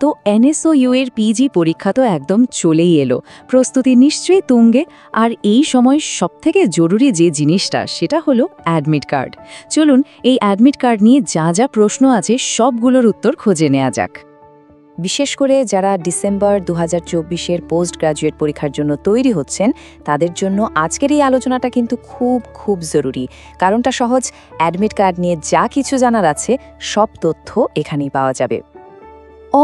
তো এনএসওইউ এর পিজি পরীক্ষা তো একদম চলেই এলো, প্রস্তুতি নিশ্চয়ই তুঙ্গে। আর এই সময় সবথেকে জরুরি যে জিনিসটা সেটা হলো অ্যাডমিট কার্ড। চলুন এই অ্যাডমিট কার্ড নিয়ে যা যা প্রশ্ন আছে সবগুলোর উত্তর খুঁজে নেওয়া যাক। বিশেষ করে যারা ডিসেম্বর 2024-এর পোস্ট গ্র্যাজুয়েট পরীক্ষার জন্য তৈরি হচ্ছেন তাদের জন্য আজকের এই আলোচনাটা কিন্তু খুব জরুরি। কারণটা সহজ, অ্যাডমিট কার্ড নিয়ে যা কিছু জানার আছে সব তথ্য এখানেই পাওয়া যাবে।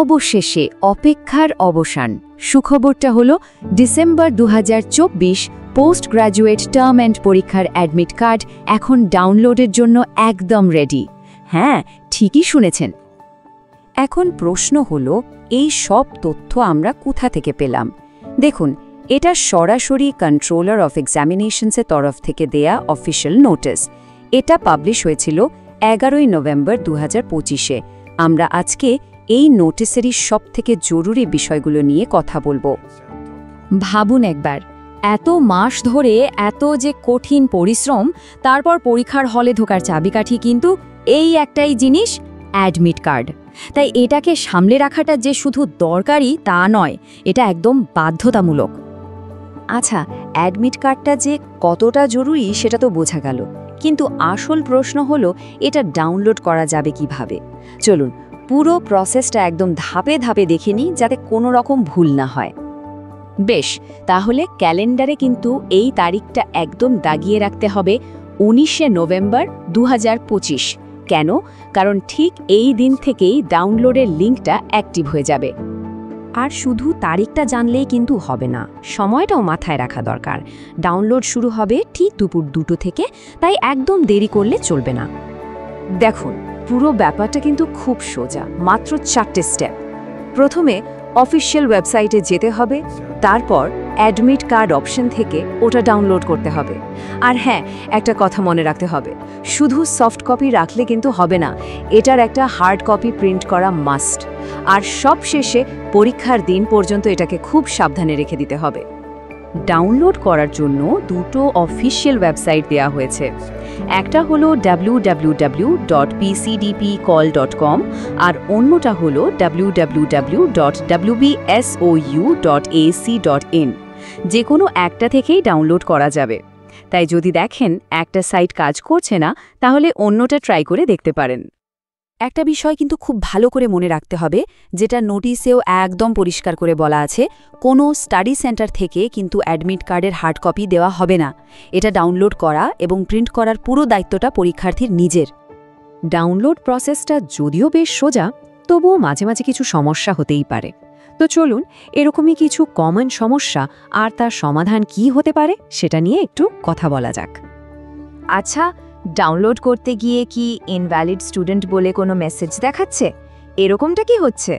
অবশেষে অপেক্ষার অবসান। সুখবরটা হলো December 2024 post graduate term and পরীক্ষার অ্যাডমিট কার্ড এখন ডাউনলোডের জন্য একদম রেডি। হ্যাঁ, ঠিকই শুনেছেন। এখন প্রশ্ন হলো, এই সব তথ্য আমরা কোথা থেকে পেলাম? দেখুন, এটা সরাসরি কন্ট্রোলার অফ এক্সামিনেশনসের তরফ থেকে দেয়া অফিশিয়াল নোটিস। এটা পাবলিশ হয়েছিল 11 নভেম্বর 2025-এ। আমরা আজকে এই নোটিসেরই সবথেকে জরুরি বিষয়গুলো নিয়ে কথা বলবো। ভাবুন একবার, এত মাস ধরে এত যে কঠিন পরিশ্রম, তারপর পরীক্ষার হলে ঢোকার চাবিকাঠি কিন্তু এই একটাই জিনিস, অ্যাডমিট কার্ড। তাই এটাকে সামলে রাখাটা যে শুধু দরকারি তা নয়, এটা একদম বাধ্যতামূলক। আচ্ছা, অ্যাডমিট কার্ডটা যে কতটা জরুরি সেটা তো বোঝা গেল, কিন্তু আসল প্রশ্ন হলো এটা ডাউনলোড করা যাবে কিভাবে। চলুন পুরো প্রসেসটা একদম ধাপে ধাপে দেখে নিই, যাতে কোনো রকম ভুল না হয়। বেশ, তাহলে ক্যালেন্ডারে কিন্তু এই তারিখটা একদম দাগিয়ে রাখতে হবে, 19 নভেম্বর 2025। কেন? কারণ ঠিক এই দিন থেকেই ডাউনলোডের লিঙ্কটা অ্যাক্টিভ হয়ে যাবে। আর শুধু তারিখটা জানলেই কিন্তু হবে না, সময়টাও মাথায় রাখা দরকার। ডাউনলোড শুরু হবে ঠিক দুপুর 2টো থেকে, তাই একদম দেরি করলে চলবে না। দেখুন, পুরো ব্যাপারটা কিন্তু খুব সোজা, মাত্র 4টে স্টেপ। প্রথমে অফিশিয়াল ওয়েবসাইটে যেতে হবে, তারপর অ্যাডমিট কার্ড অপশন থেকে ওটা ডাউনলোড করতে হবে। আর হ্যাঁ, একটা কথা মনে রাখতে হবে, শুধু সফট কপি রাখলে কিন্তু হবে না, এটার একটা হার্ড কপি প্রিন্ট করা মাস্ট। আর সব শেষে পরীক্ষার দিন পর্যন্ত এটাকে খুব সাবধানে রেখে দিতে হবে। ডাউনলোড করার জন্য দুটো অফিশিয়াল ওয়েবসাইট দেওয়া হয়েছে। একটা হলো www.pcdpcall.com আর অন্যটা হলো www.wbsou.ac.in। যে কোনো একটা থেকেই ডাউনলোড করা যাবে। তাই যদি দেখেন একটা সাইট কাজ করছে না, তাহলে অন্যটা ট্রাই করে দেখতে পারেন। একটা বিষয় কিন্তু খুব ভালো করে মনে রাখতে হবে, যেটা নোটিশেও একদম পরিষ্কার করে বলা আছে, কোনো স্টাডি সেন্টার থেকে কিন্তু অ্যাডমিট কার্ডের হার্ড কপি দেওয়া হবে না। এটা ডাউনলোড করা এবং প্রিন্ট করার পুরো দায়িত্বটা পরীক্ষার্থীর নিজের। ডাউনলোড প্রসেসটা যদিও বেশ সোজা, তবুও মাঝে মাঝে কিছু সমস্যা হতেই পারে। তো চলুন এরকমই কিছু কমন সমস্যা আর তার সমাধান কি হতে পারে সেটা নিয়ে একটু কথা বলা যাক। আচ্ছা, ডাউনলোড করতে গিয়ে কি ইনভ্যালিড স্টুডেন্ট বলে কোনো মেসেজ দেখাচ্ছে? এরকমটা কি হচ্ছে?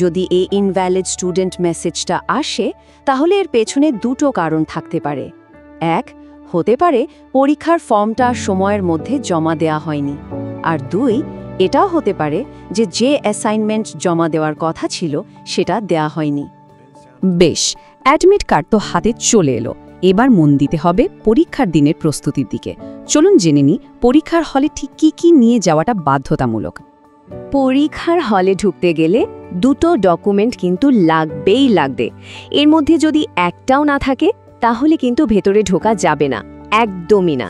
যদি এই ইনভ্যালিড স্টুডেন্ট মেসেজটা আসে, তাহলে এর পেছনে দুটো কারণ থাকতে পারে। এক, হতে পারে পরীক্ষার ফর্মটা সময়ের মধ্যে জমা দেওয়া হয়নি। আর দুই, এটাও হতে পারে যে অ্যাসাইনমেন্ট জমা দেওয়ার কথা ছিল সেটা দেয়া হয়নি। বেশ, অ্যাডমিট কার্ড তো হাতে চলে এলো, এবার মন দিতে হবে পরীক্ষার দিনের প্রস্তুতির দিকে। চলুন জেনে নিই পরীক্ষার হলে ঠিক কী নিয়ে যাওয়াটা বাধ্যতামূলক। পরীক্ষার হলে ঢুকতে গেলে দুটো ডকুমেন্ট কিন্তু লাগবে। এর মধ্যে যদি একটাও না থাকে, তাহলে কিন্তু ভেতরে ঢোকা যাবে না, একদমই না।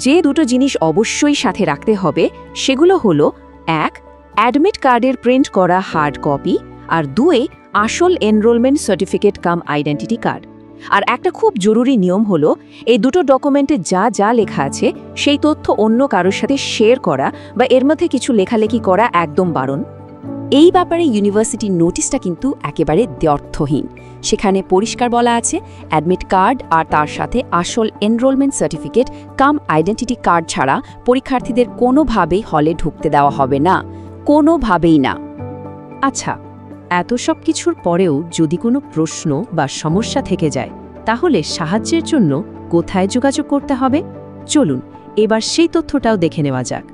যে দুটো জিনিস অবশ্যই সাথে রাখতে হবে সেগুলো হলো, 1, অ্যাডমিট কার্ডের প্রিন্ট করা হার্ড কপি, আর 2, আসল enrolment certificate cum identity card. আর একটা খুব জরুরি নিয়ম হলো, এই দুটো ডকুমেন্টে যা লেখা আছে সেই তথ্য অন্য কারোর সাথে শেয়ার করা বা এর মধ্যে কিছু লেখালেখি করা একদম বারণ। এই ব্যাপারে ইউনিভার্সিটির নোটিশটা কিন্তু একেবারে দ্ব্যর্থহীন। সেখানে পরিষ্কার বলা আছে, অ্যাডমিট কার্ড আর তার সাথে আসল enrolment certificate cum identity card ছাড়া পরীক্ষার্থীদের কোনোভাবেই হলে ঢুকতে দেওয়া হবে না, কোনোভাবেই না। আচ্ছা, এত সব কিছুর পরেও যদি কোনো প্রশ্ন বা সমস্যা থেকে যায়, তাহলে সাহায্যের জন্য কোথায় যোগাযোগ করতে হবে? চলুন এবার সেই তথ্যটাও দেখে নেওয়া যাক।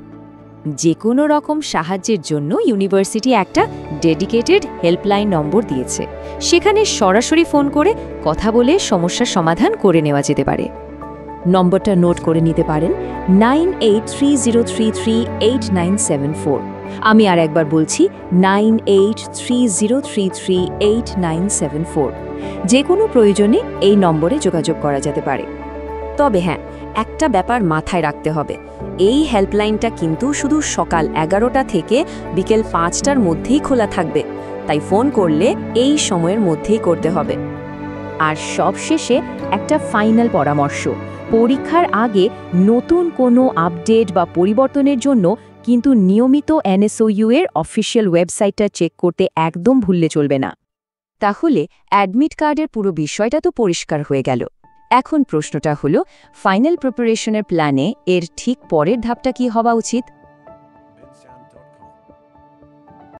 যে কোনো রকম সাহায্যের জন্য ইউনিভার্সিটি একটা ডেডিকেটেড হেল্পলাইন নম্বর দিয়েছে। সেখানে সরাসরি ফোন করে কথা বলে সমস্যার সমাধান করে নেওয়া যেতে পারে। নম্বরটা নোট করে নিতে পারেন 9830338974। আমি আর একবার বলছি 9830338974। যে কোনো প্রয়োজনে এই নম্বরে যোগাযোগ করা যেতে পারে। তবে হ্যাঁ, একটা ব্যাপার মাথায় রাখতে হবে, এই হেল্পলাইনটা কিন্তু শুধু সকাল 11টা থেকে বিকেল 5টার মধ্যেই খোলা থাকবে, তাই ফোন করলে এই সময়ের মধ্যেই করতে হবে। আর সবশেষে একটা ফাইনাল পরামর্শ, পরীক্ষার আগে নতুন কোনো আপডেট বা পরিবর্তনের জন্য কিন্তু নিয়মিত NSOU এর অফিসিয়াল ওয়েবসাইটটা চেক করতে একদম ভুললে চলবে না। তাহলে অ্যাডমিট কার্ডের পুরো বিষয়টা তো পরিষ্কার হয়ে গেল। এখন প্রশ্নটা হলো, ফাইনাল প্রিপারেশনের প্ল্যানে এর ঠিক পরের ধাপটা কি হওয়া উচিত?